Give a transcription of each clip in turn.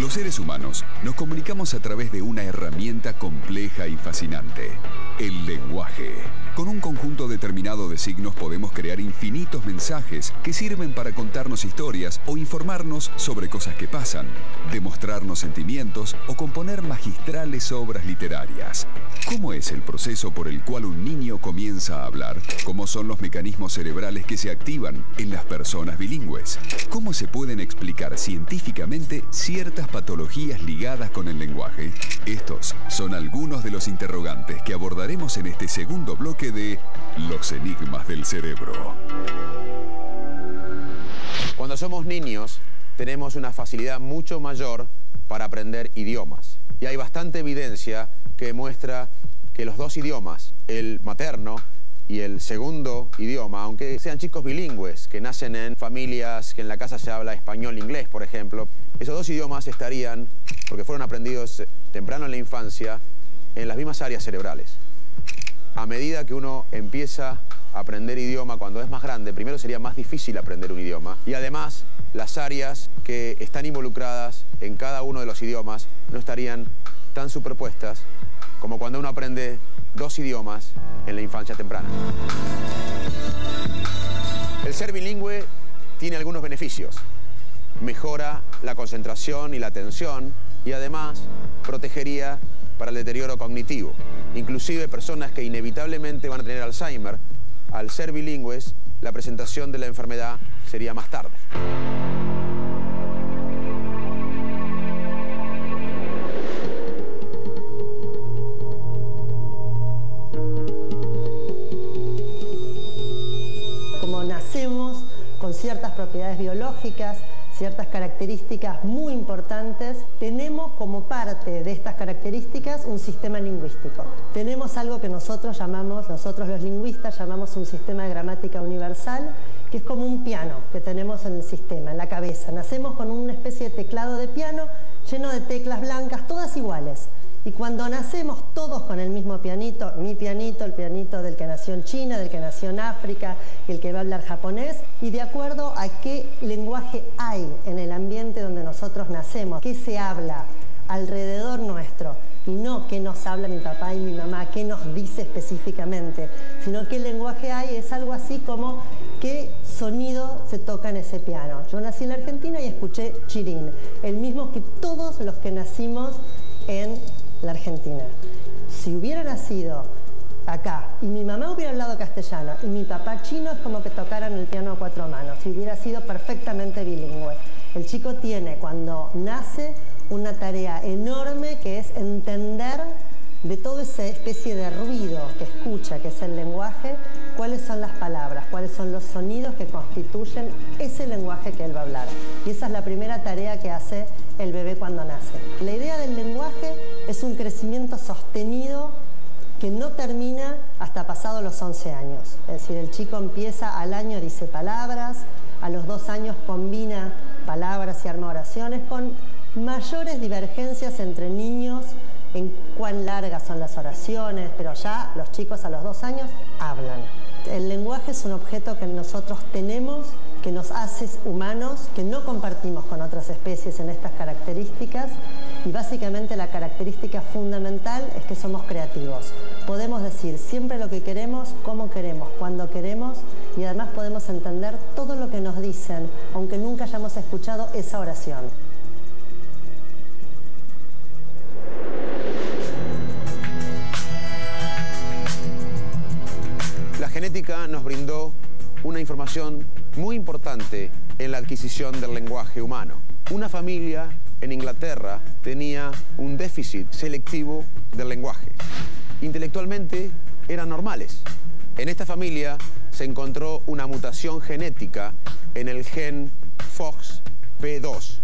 Los seres humanos nos comunicamos a través de una herramienta compleja y fascinante, el lenguaje. Con un conjunto determinado de signos podemos crear infinitos mensajes que sirven para contarnos historias o informarnos sobre cosas que pasan, demostrarnos sentimientos o componer magistrales obras literarias. ¿Cómo es el proceso por el cual un niño comienza a hablar? ¿Cómo son los mecanismos cerebrales que se activan en las personas bilingües? ¿Cómo se pueden explicar científicamente ciertas patologías ligadas con el lenguaje? Estos son algunos de los interrogantes que abordaremos en este segundo bloque de Los enigmas del cerebro. Cuando somos niños, tenemos una facilidad mucho mayor para aprender idiomas. Y hay bastante evidencia que demuestra que los dos idiomas, el materno y el segundo idioma, aunque sean chicos bilingües, que nacen en familias que en la casa se habla español e inglés, por ejemplo, esos dos idiomas estarían, porque fueron aprendidos temprano en la infancia, en las mismas áreas cerebrales. A medida que uno empieza a aprender idioma cuando es más grande, primero sería más difícil aprender un idioma. Y además, las áreas que están involucradas en cada uno de los idiomas no estarían tan superpuestas como cuando uno aprende dos idiomas en la infancia temprana. El ser bilingüe tiene algunos beneficios. Mejora la concentración y la atención y además protegería para el deterioro cognitivo. Inclusive personas que inevitablemente van a tener Alzheimer, al ser bilingües, la presentación de la enfermedad sería más tarde. Como nacemos con ciertas propiedades biológicas, ciertas características muy importantes, tenemos como parte de estas características un sistema lingüístico. Tenemos algo que nosotros los lingüistas llamamos un sistema de gramática universal, que es como un piano que tenemos en el sistema, en la cabeza. Nacemos con una especie de teclado de piano lleno de teclas blancas, todas iguales. Y cuando nacemos todos con el mismo pianito, mi pianito, el pianito del que nació en China, del que nació en África, el que va a hablar japonés, y de acuerdo a qué lenguaje hay en el ambiente donde nosotros nacemos, qué se habla alrededor nuestro, y no qué nos habla mi papá y mi mamá, qué nos dice específicamente, sino qué lenguaje hay, es algo así como qué sonido se toca en ese piano. Yo nací en la Argentina y escuché chirín, el mismo que todos los que nacimos en la Argentina. Si hubiera nacido acá y mi mamá hubiera hablado castellano y mi papá chino, es como que tocaran el piano a cuatro manos, si hubiera sido perfectamente bilingüe. El chico tiene, cuando nace, una tarea enorme que es entender de toda esa especie de ruido que escucha, que es el lenguaje, cuáles son las palabras, cuáles son los sonidos que constituyen ese lenguaje que él va a hablar. Y esa es la primera tarea que hace el bebé cuando nace. La idea del lenguaje es un crecimiento sostenido que no termina hasta pasados los 11 años. Es decir, el chico empieza al año, dice palabras, a los 2 años combina palabras y arma oraciones, con mayores divergencias entre niños en cuán largas son las oraciones, pero ya los chicos a los 2 años hablan. El lenguaje es un objeto que nosotros tenemos, que nos hace humanos, que no compartimos con otras especies en estas características, y básicamente la característica fundamental es que somos creativos. Podemos decir siempre lo que queremos, cómo queremos, cuando queremos, y además podemos entender todo lo que nos dicen, aunque nunca hayamos escuchado esa oración. La genética nos brindó una información muy importante en la adquisición del lenguaje humano. Una familia en Inglaterra tenía un déficit selectivo del lenguaje. Intelectualmente eran normales. En esta familia se encontró una mutación genética en el gen FOXP2.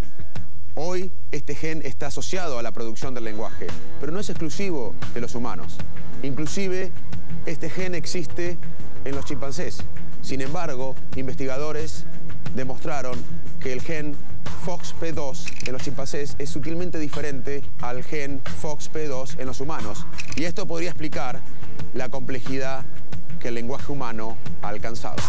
Hoy este gen está asociado a la producción del lenguaje, pero no es exclusivo de los humanos. Inclusive este gen existe en los chimpancés. Sin embargo, investigadores demostraron que el gen FOXP2 en los chimpancés es sutilmente diferente al gen FOXP2 en los humanos, y esto podría explicar la complejidad que el lenguaje humano ha alcanzado.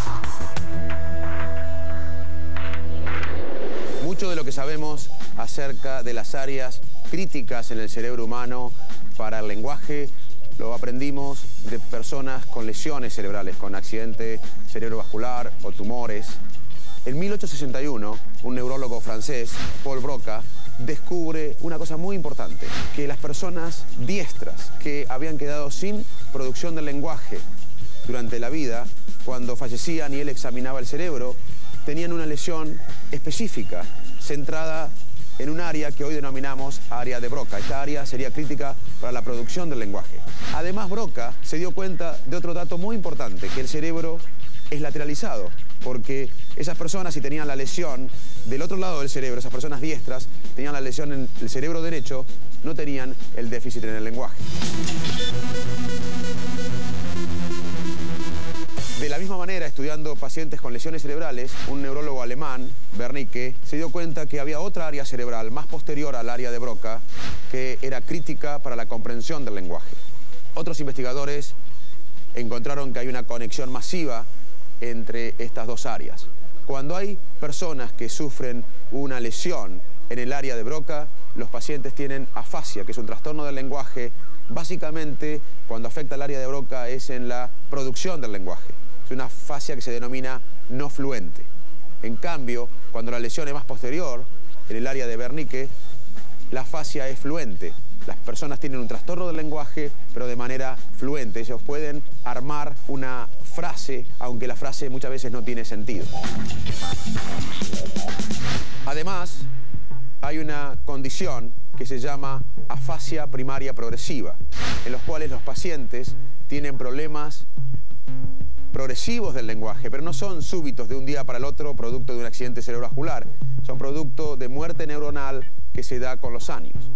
Mucho de lo que sabemos acerca de las áreas críticas en el cerebro humano para el lenguaje lo aprendimos de personas con lesiones cerebrales, con accidente cerebrovascular o tumores. En 1861, un neurólogo francés, Paul Broca, descubre una cosa muy importante, que las personas diestras que habían quedado sin producción del lenguaje durante la vida, cuando fallecían y él examinaba el cerebro, tenían una lesión específica, centrada en un área que hoy denominamos área de Broca. Esta área sería crítica para la producción del lenguaje. Además, Broca se dio cuenta de otro dato muy importante, que el cerebro es lateralizado, porque esas personas, si tenían la lesión del otro lado del cerebro, esas personas diestras, tenían la lesión en el cerebro derecho, no tenían el déficit en el lenguaje. De la misma manera, estudiando pacientes con lesiones cerebrales, un neurólogo alemán, Wernicke, se dio cuenta que había otra área cerebral más posterior al área de Broca que era crítica para la comprensión del lenguaje. Otros investigadores encontraron que hay una conexión masiva entre estas dos áreas. Cuando hay personas que sufren una lesión en el área de Broca, los pacientes tienen afasia, que es un trastorno del lenguaje. Básicamente, cuando afecta al área de Broca es en la producción del lenguaje. Es una afasia que se denomina no fluente. En cambio, cuando la lesión es más posterior, en el área de Wernicke, la afasia es fluente. Las personas tienen un trastorno del lenguaje, pero de manera fluente. Ellos pueden armar una frase, aunque la frase muchas veces no tiene sentido. Además, hay una condición que se llama afasia primaria progresiva, en los cuales los pacientes tienen problemas progresivos del lenguaje, pero no son súbitos de un día para el otro, producto de un accidente cerebrovascular. Son producto de muerte neuronal que se da con los años.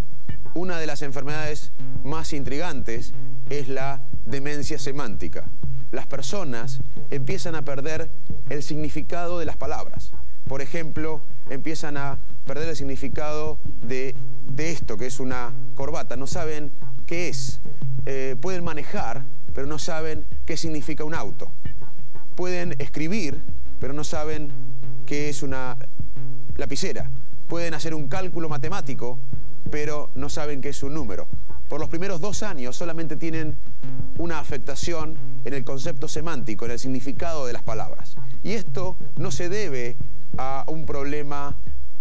Una de las enfermedades más intrigantes es la demencia semántica. Las personas empiezan a perder el significado de las palabras. Por ejemplo, empiezan a perder el significado de esto, que es una corbata. No saben qué es. Pueden manejar, pero no saben qué significa un auto. Pueden escribir, pero no saben qué es una lapicera. Pueden hacer un cálculo matemático, pero no saben qué es un número. Por los primeros 2 años solamente tienen una afectación en el concepto semántico, en el significado de las palabras. Y esto no se debe a un problema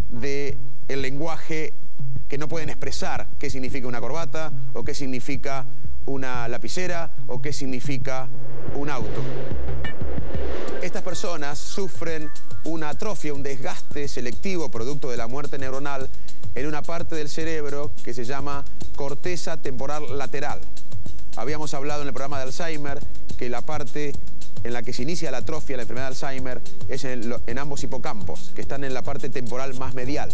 del lenguaje, que no pueden expresar qué significa una corbata, o qué significa una lapicera, o qué significa un auto. Estas personas sufren una atrofia, un desgaste selectivo producto de la muerte neuronal en una parte del cerebro que se llama corteza temporal lateral. Habíamos hablado en el programa de Alzheimer que la parte en la que se inicia la atrofia, la enfermedad de Alzheimer, es en ambos hipocampos, que están en la parte temporal más medial.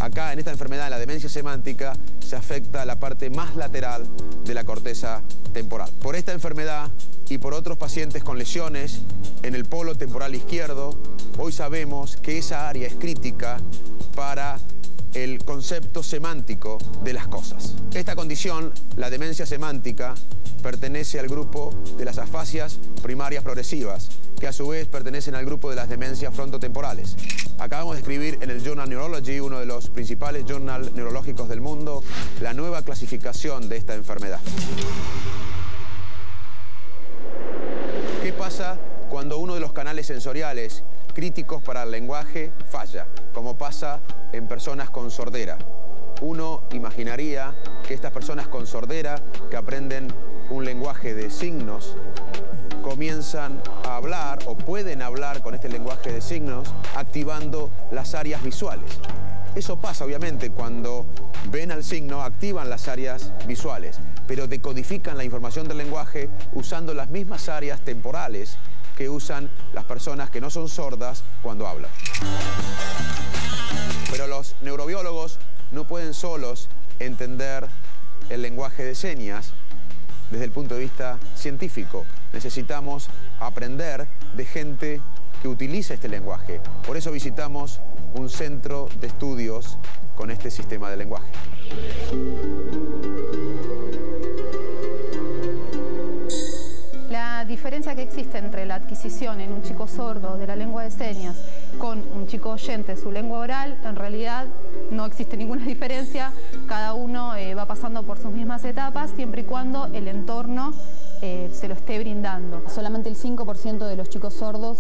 Acá, en esta enfermedad, en la demencia semántica, se afecta la parte más lateral de la corteza temporal. Por esta enfermedad y por otros pacientes con lesiones en el polo temporal izquierdo, hoy sabemos que esa área es crítica para el concepto semántico de las cosas. Esta condición, la demencia semántica, pertenece al grupo de las afasias primarias progresivas, que a su vez pertenecen al grupo de las demencias frontotemporales. Acabamos de escribir en el Journal Neurology, uno de los principales journals neurológicos del mundo, la nueva clasificación de esta enfermedad. ¿Qué pasa cuando uno de los canales sensoriales críticos para el lenguaje falla, como pasa en personas con sordera? Uno imaginaría que estas personas con sordera, que aprenden un lenguaje de signos, comienzan a hablar o pueden hablar con este lenguaje de signos activando las áreas visuales. Eso pasa obviamente cuando ven al signo, activan las áreas visuales, pero decodifican la información del lenguaje usando las mismas áreas temporales que usan las personas que no son sordas cuando hablan. Pero los neurobiólogos no pueden solos entender el lenguaje de señas desde el punto de vista científico. Necesitamos aprender de gente que utiliza este lenguaje. Por eso visitamos un centro de estudios con este sistema de lenguaje. La diferencia que existe entre la adquisición en un chico sordo de la lengua de señas con un chico oyente su lengua oral, en realidad no existe ninguna diferencia, cada uno va pasando por sus mismas etapas siempre y cuando el entorno se lo esté brindando. Solamente el 5% de los chicos sordos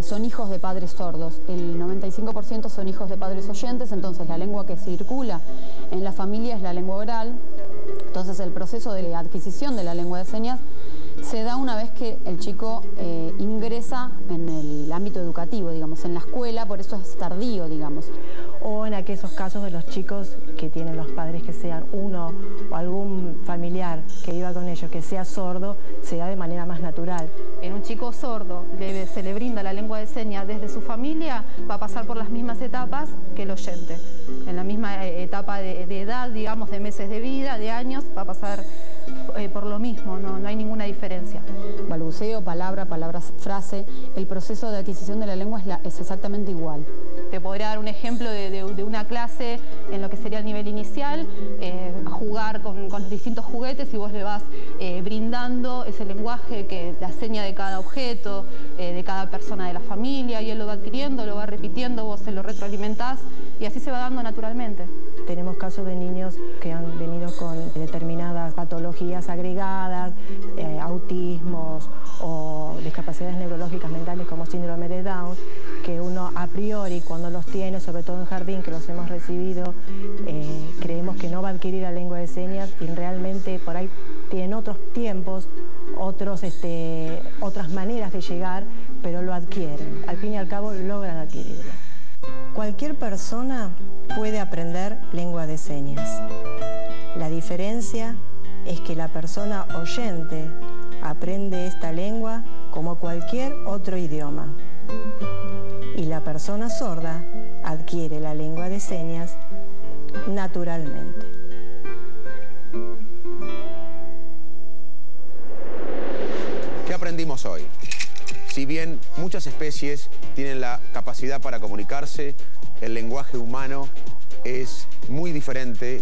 son hijos de padres sordos, el 95% son hijos de padres oyentes, entonces la lengua que circula en la familia es la lengua oral. Entonces el proceso de adquisición de la lengua de señas se da una vez que el chico ingresa en el ámbito educativo, digamos, en la escuela, por eso es tardío, digamos. O en aquellos casos de los chicos que tienen los padres que sean uno o algún familiar que viva con ellos que sea sordo, se da de manera más natural. En un chico sordo se le brinda la lengua de señas desde su familia, va a pasar por las mismas etapas que el oyente. En la misma etapa de edad, digamos, de meses de vida, de años, va a pasar por lo mismo, no hay ninguna diferencia. Balbuceo, palabra, frase, el proceso de adquisición de la lengua es exactamente igual. Te podría dar un ejemplo de una clase en lo que sería el nivel inicial, a jugar con los distintos juguetes y vos le vas brindando ese lenguaje, la seña de cada objeto, de cada persona de la familia, y él lo va adquiriendo, lo va repitiendo, vos se lo retroalimentás y así se va dando naturalmente. Tenemos casos de niños que han venido con determinadas patologías agregadas, autismos o discapacidades neurológicas mentales como síndrome de Down, que uno a priori cuando los tiene, sobre todo en jardín, que los hemos recibido, creemos que no va a adquirir la lengua de señas y realmente por ahí tienen otros tiempos, otras maneras de llegar, pero lo adquieren. Al fin y al cabo logran adquirirlo. Cualquier persona puede aprender lengua de señas. La diferencia es que la persona oyente aprende esta lengua como cualquier otro idioma. Y la persona sorda adquiere la lengua de señas naturalmente. ¿Qué aprendimos hoy? Si bien muchas especies tienen la capacidad para comunicarse, el lenguaje humano es muy diferente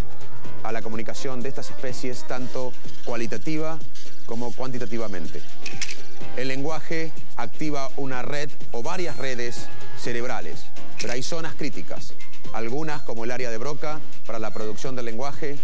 a la comunicación de estas especies, tanto cualitativa como cuantitativamente. El lenguaje activa una red o varias redes cerebrales, pero hay zonas críticas, algunas como el área de Broca para la producción del lenguaje,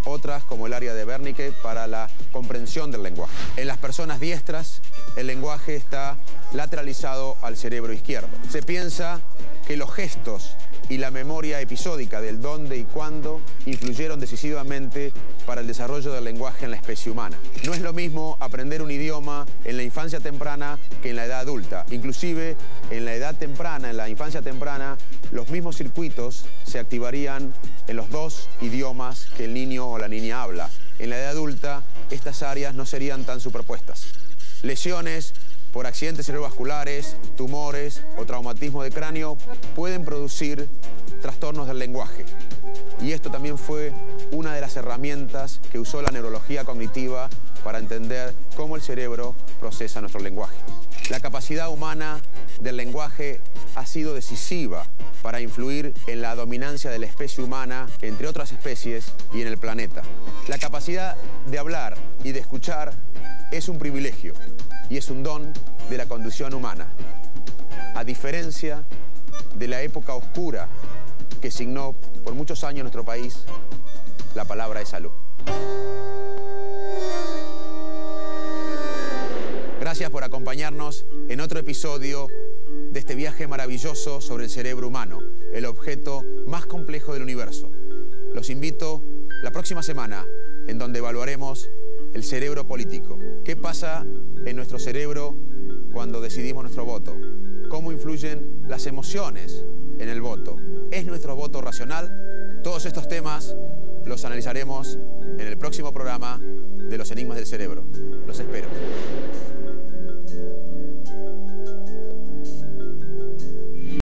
otras como el área de Wernicke para la comprensión del lenguaje. En las personas diestras, el lenguaje está lateralizado al cerebro izquierdo. Se piensa que los gestos y la memoria episódica del dónde y cuándo influyeron decisivamente para el desarrollo del lenguaje en la especie humana. No es lo mismo aprender un idioma en la infancia temprana que en la edad adulta. Inclusive en la edad temprana, en la infancia temprana, los mismos circuitos se activarían en los dos idiomas que el niño o la niña habla. En la edad adulta, estas áreas no serían tan superpuestas. Lesiones por accidentes cerebrovasculares, tumores o traumatismo de cráneo pueden producir trastornos del lenguaje. Y esto también fue una de las herramientas que usó la neurología cognitiva para entender cómo el cerebro procesa nuestro lenguaje. La capacidad humana del lenguaje ha sido decisiva para influir en la dominancia de la especie humana, entre otras especies, y en el planeta. La capacidad de hablar y de escuchar es un privilegio y es un don de la condición humana, a diferencia de la época oscura que signó por muchos años nuestro país la palabra de salud. Gracias por acompañarnos en otro episodio de este viaje maravilloso sobre el cerebro humano, el objeto más complejo del universo. Los invito la próxima semana, en donde evaluaremos el cerebro político. ¿Qué pasa en nuestro cerebro cuando decidimos nuestro voto? ¿Cómo influyen las emociones en el voto? ¿Es nuestro voto racional? Todos estos temas los analizaremos en el próximo programa de Los Enigmas del Cerebro. Los espero.